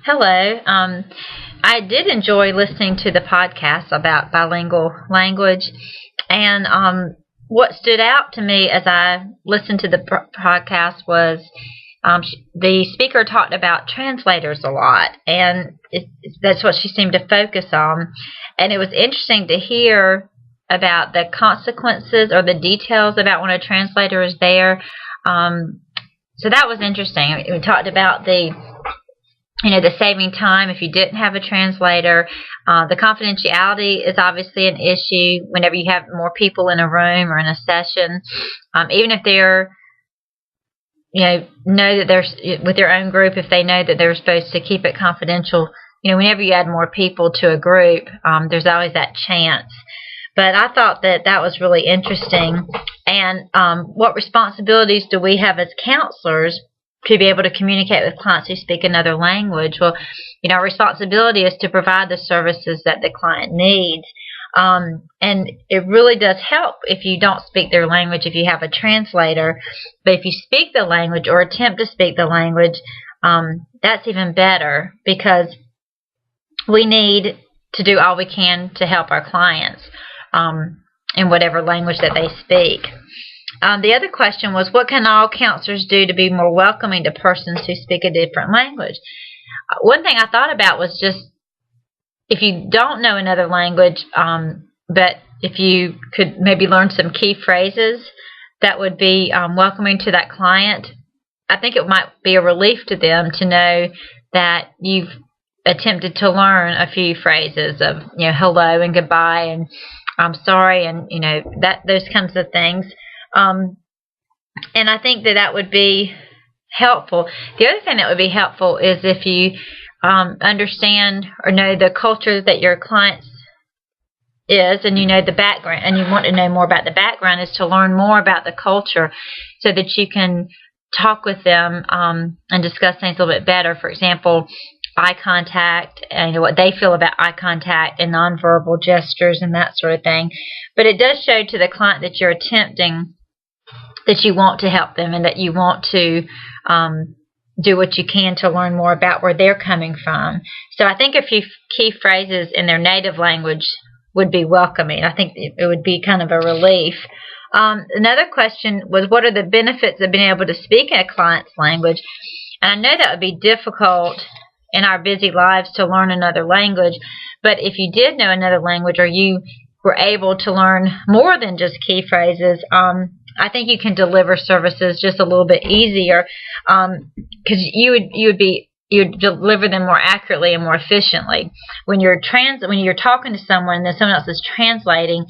Hello. I did enjoy listening to the podcast about bilingual language, and what stood out to me as I listened to the podcast was the speaker talked about translators a lot, and that's what she seemed to focus on. And it was interesting to hear about the consequences or the details about when a translator is there. So that was interesting. We talked about the saving time if you didn't have a translator. The confidentiality is obviously an issue whenever you have more people in a room or in a session. Even if they're, know that they're with their own group, if they know that they're supposed to keep it confidential, whenever you add more people to a group, there's always that chance. But I thought that was really interesting. And what responsibilities do we have as counselors to be able to communicate with clients who speak another language? Well, our responsibility is to provide the services that the client needs. And it really does help if you don't speak their language, if you have a translator. But if you speak the language or attempt to speak the language, that's even better, because we need to do all we can to help our clients in whatever language that they speak. The other question was, what can all counselors do to be more welcoming to persons who speak a different language? One thing I thought about was just, if you don't know another language, but if you could maybe learn some key phrases that would be welcoming to that client, I think it might be a relief to them to know that you've attempted to learn a few phrases of, hello and goodbye and I'm sorry, and those kinds of things. And I think that would be helpful. The other thing that would be helpful is if you understand or know the culture that your client is, and the background, and you want to know more about the background, is to learn more about the culture so that you can talk with them and discuss things a little bit better. For example, eye contact, and what they feel about eye contact and nonverbal gestures and that sort of thing. But it does show to the client that you're attempting, that you want to help them, and that you want to do what you can to learn more about where they're coming from. So I think a few key phrases in their native language would be welcoming. I think it would be kind of a relief. Another question was, what are the benefits of being able to speak in a client's language? And I know that would be difficult in our busy lives to learn another language, but if you did know another language, or you were able to learn more than just key phrases, I think you can deliver services just a little bit easier, because you would deliver them more accurately and more efficiently. When you're talking to someone and then someone else is translating,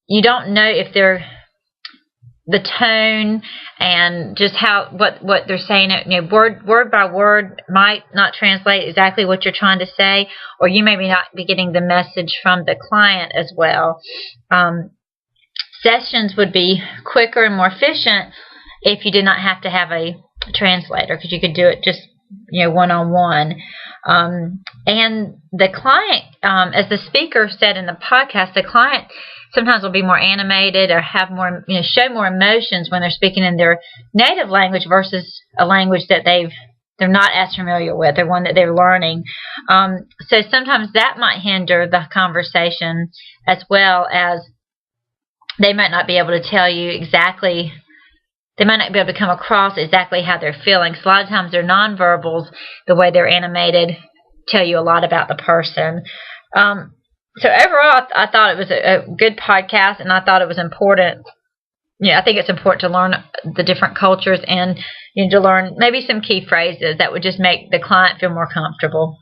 you don't know if the tone and just what they're saying, word by word might not translate exactly what you're trying to say, or you maybe not be getting the message from the client as well. Sessions would be quicker and more efficient if you did not have to have a translator, because you could do it just one-on-one. And the client, as the speaker said in the podcast, the client sometimes will be more animated or have more, show more emotions when they're speaking in their native language versus a language that they're not as familiar with, or one that they're learning. So sometimes that might hinder the conversation, as well as they might not be able to tell you exactly, they might not be able to come across exactly how they're feeling. So a lot of times their nonverbals, the way they're animated, tell you a lot about the person. So overall, I thought it was a good podcast, and I thought it was important. I think it's important to learn the different cultures, and to learn maybe some key phrases that would just make the client feel more comfortable.